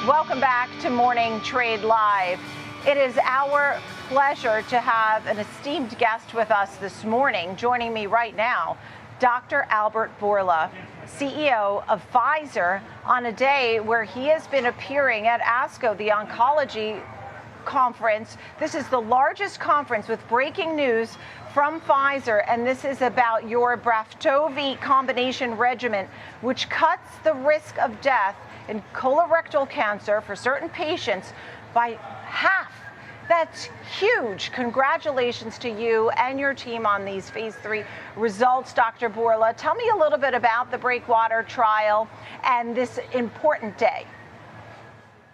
Welcome back to Morning Trade Live. It is our pleasure to have an esteemed guest with us this morning. Joining me right now, Dr. Albert Bourla, CEO of Pfizer, on a day where he has been appearing at ASCO, the oncology conference. This is the largest conference with breaking news from Pfizer, and this is about your Braftovi combination regimen, which cuts the risk of death in colorectal cancer for certain patients by half. That's huge. Congratulations to you and your team on these phase 3 results, Dr. Bourla. Tell me a little bit about the Breakwater trial and this important day.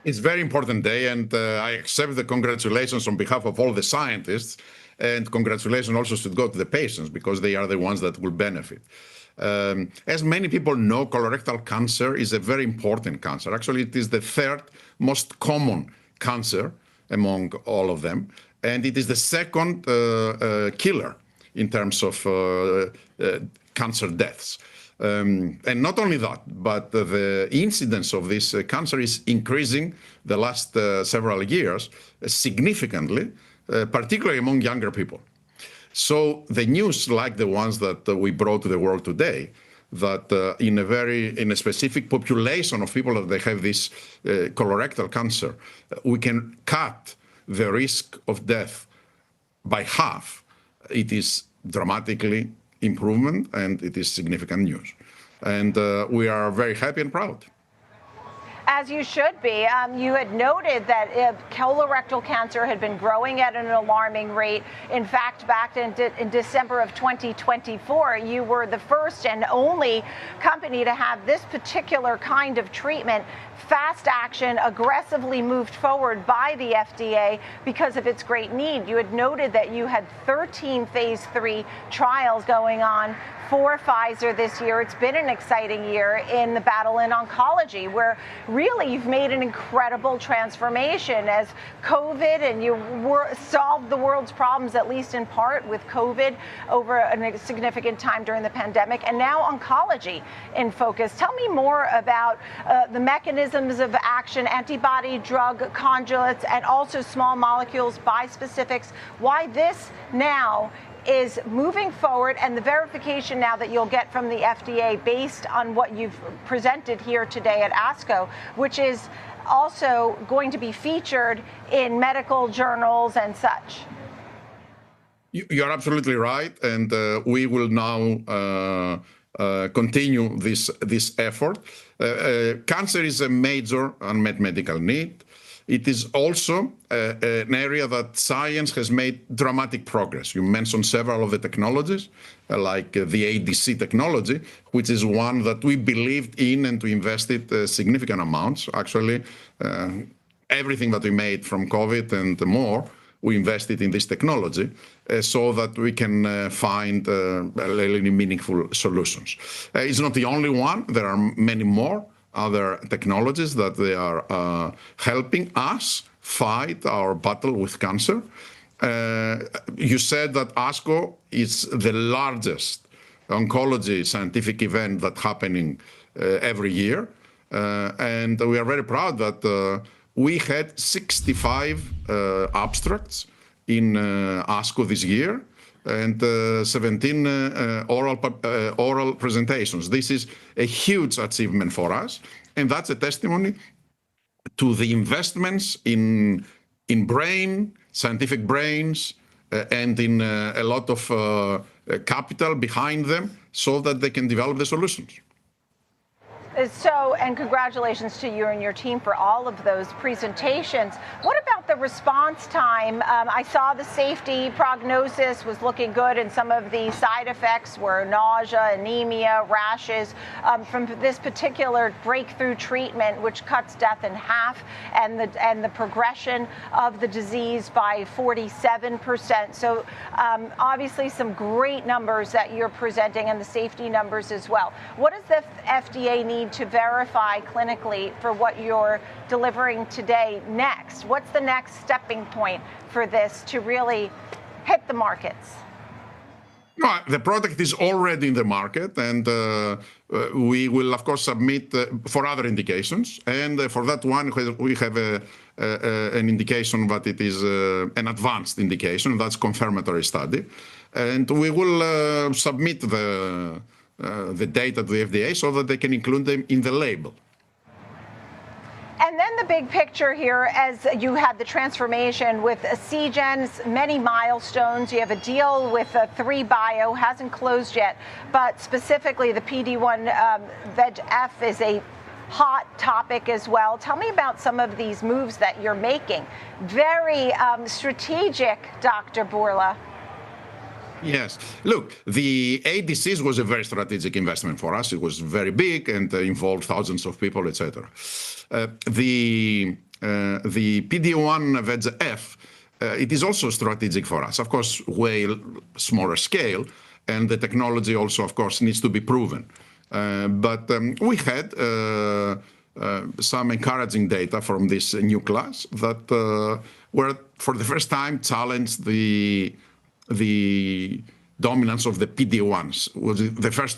It's a very important day, and I accept the congratulations on behalf of all the scientists, and congratulations also should go to the patients because they are the ones that will benefit. As many people know, colorectal cancer is a very important cancer. Actually, it is the third most common cancer among all of them, and it is the second killer in terms of cancer deaths. And not only that, but the incidence of this cancer is increasing the last several years significantly, particularly among younger people. So the news like the ones that we brought to the world today, that in a specific population of people that they have this colorectal cancer, we can cut the risk of death by half. It is dramatically improvement, and it is significant news. And we are very happy and proud. As you should be. You had noted that colorectal cancer had been growing at an alarming rate. In fact, back in December of 2024, you were the first and only company to have this particular kind of treatment, fast action, aggressively moved forward by the FDA because of its great need. You had noted that you had 13 phase 3 trials going on for Pfizer this year. It's been an exciting year in the battle in oncology, where really you've made an incredible transformation as COVID, and you solved the world's problems, at least in part, with COVID over a significant time during the pandemic, and now oncology in focus. Tell me more about the mechanisms of action, antibody drug conjugates, and also small molecules, bispecifics, why this now is moving forward, and the verification now that you'll get from the FDA based on what you've presented here today at ASCO, which is also going to be featured in medical journals and such. You're absolutely right, and we will now continue this effort. Cancer is a major unmet medical need. It is also an area that science has made dramatic progress. You mentioned several of the technologies, like the ADC technology, which is one that we believed in and we invested significant amounts. Actually, everything that we made from COVID and more, we invested in this technology so that we can find really meaningful solutions. It's not the only one. There are many more other technologies that they are helping us fight our battle with cancer. You said that ASCO is the largest oncology scientific event that's happening every year. And we are very proud that we had 65 abstracts in ASCO this year, and 17 oral presentations. This is a huge achievement for us, and that's a testimony to the investments in scientific brains, and in a lot of capital behind them so that they can develop the solutions. So, and congratulations to you and your team for all of those presentations. What about the response time? I saw the safety prognosis was looking good, and some of the side effects were nausea, anemia, rashes from this particular breakthrough treatment, which cuts death in half and the progression of the disease by 47%. So obviously some great numbers that you're presenting, and the safety numbers as well. What does the FDA need to verify clinically for what you're delivering today next? What's the next stepping point for this to really hit the markets? No, the product is already in the market, and we will, of course, submit for other indications. And for that one, we have an indication that it is an advanced indication. That's confirmatory study. And we will submit the data to the FDA so that they can include them in the label. And then the big picture here, as you had the transformation with Seagen's many milestones. You have a deal with 3Bio, hasn't closed yet, but specifically the PD-1 VEGF is a hot topic as well. Tell me about some of these moves that you're making. Very strategic, Dr. Bourla. Yes. Look, the ADCs was a very strategic investment for us. It was very big and involved thousands of people, etc. The PD-1 VEGF, it is also strategic for us. Of course, way smaller scale, and the technology also, of course, needs to be proven. But we had some encouraging data from this new class that were, for the first time, challenged the dominance of the PD-1s. Was the first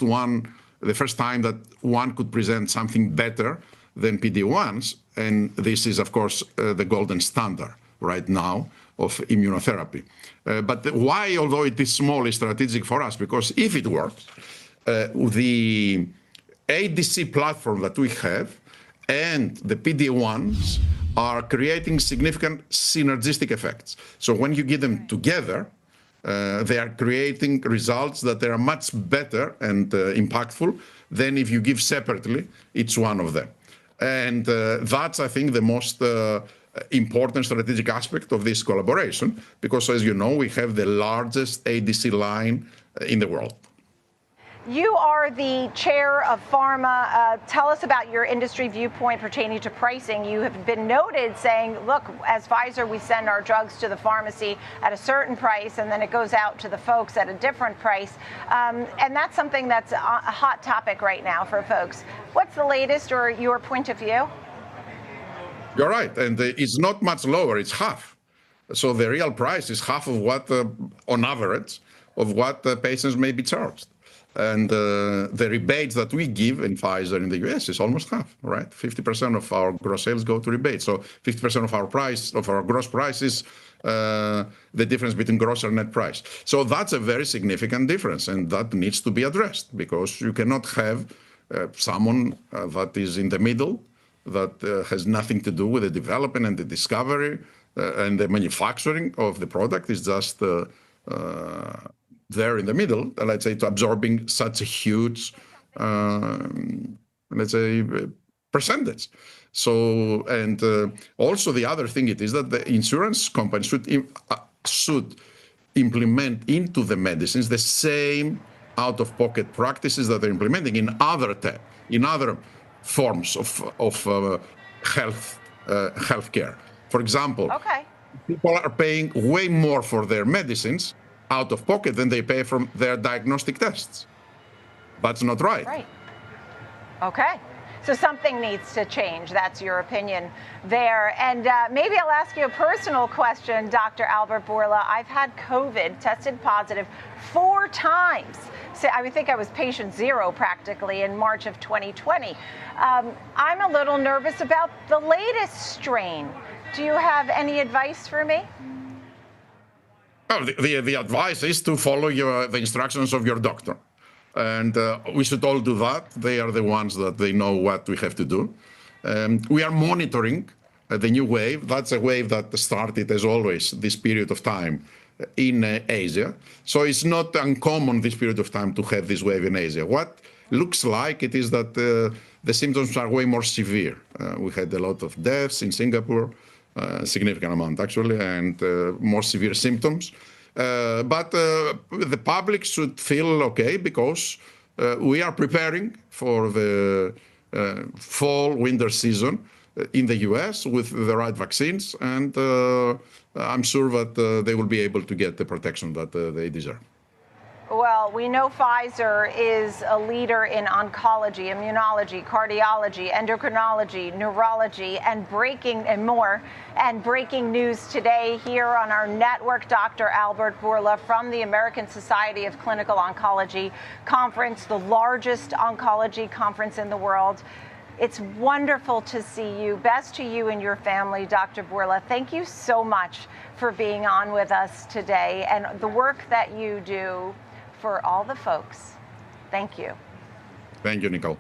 time that one could present something better than PD-1s, and this is, of course, the golden standard right now of immunotherapy. But why, although it is small, is strategic for us? Because if it works, the ADC platform that we have and the PD-1s are creating significant synergistic effects. So when you get them together, they are creating results that are much better and impactful than if you give separately each one of them. And that's, I think, the most important strategic aspect of this collaboration, because, as you know, we have the largest ADC line in the world. You are the chair of pharma. Tell us about your industry viewpoint pertaining to pricing. You have been noted saying, look, as Pfizer, we send our drugs to the pharmacy at a certain price, and then it goes out to the folks at a different price. And that's something that's a hot topic right now for folks. What's the latest or your point of view? You're right. And it's not much lower. It's half. So the real price is half of what, on average, of what patients may be charged. And the rebates that we give in Pfizer in the US is almost half, right? 50% of our gross sales go to rebates. So 50% of our gross price is the difference between gross and net price. So that's a very significant difference, and that needs to be addressed, because you cannot have someone that is in the middle, that has nothing to do with the development and the discovery and the manufacturing of the product, is just there in the middle, let's say, to absorbing such a huge, let's say, percentage. So, and also the other thing it is that the insurance company should implement into the medicines the same out-of-pocket practices that they're implementing in other forms of healthcare. For example, people are paying way more for their medicines out of pocket than they pay from their diagnostic tests. That's not right. Right. Okay. So something needs to change. That's your opinion there. And maybe I'll ask you a personal question, Dr. Albert Bourla. I've had COVID, tested positive 4 times. So I would think I was patient 0 practically in March of 2020. I'm a little nervous about the latest strain. Do you have any advice for me? Oh, the advice is to follow the instructions of your doctor. And we should all do that. They are the ones that they know what we have to do. We are monitoring the new wave. That's a wave that started, as always, this period of time in Asia. So it's not uncommon, this period of time, to have this wave in Asia. What looks like it is that the symptoms are way more severe. We had a lot of deaths in Singapore, a significant amount actually, and more severe symptoms. But the public should feel okay, because we are preparing for the fall-winter season in the US with the right vaccines, and I'm sure that they will be able to get the protection that they deserve. Well, we know Pfizer is a leader in oncology, immunology, cardiology, endocrinology, neurology, and more. And breaking news today here on our network, Dr. Albert Bourla from the American Society of Clinical Oncology conference, the largest oncology conference in the world. It's wonderful to see you. Best to you and your family, Dr. Bourla. Thank you so much for being on with us today and the work that you do for all the folks. Thank you. Thank you, Nicole.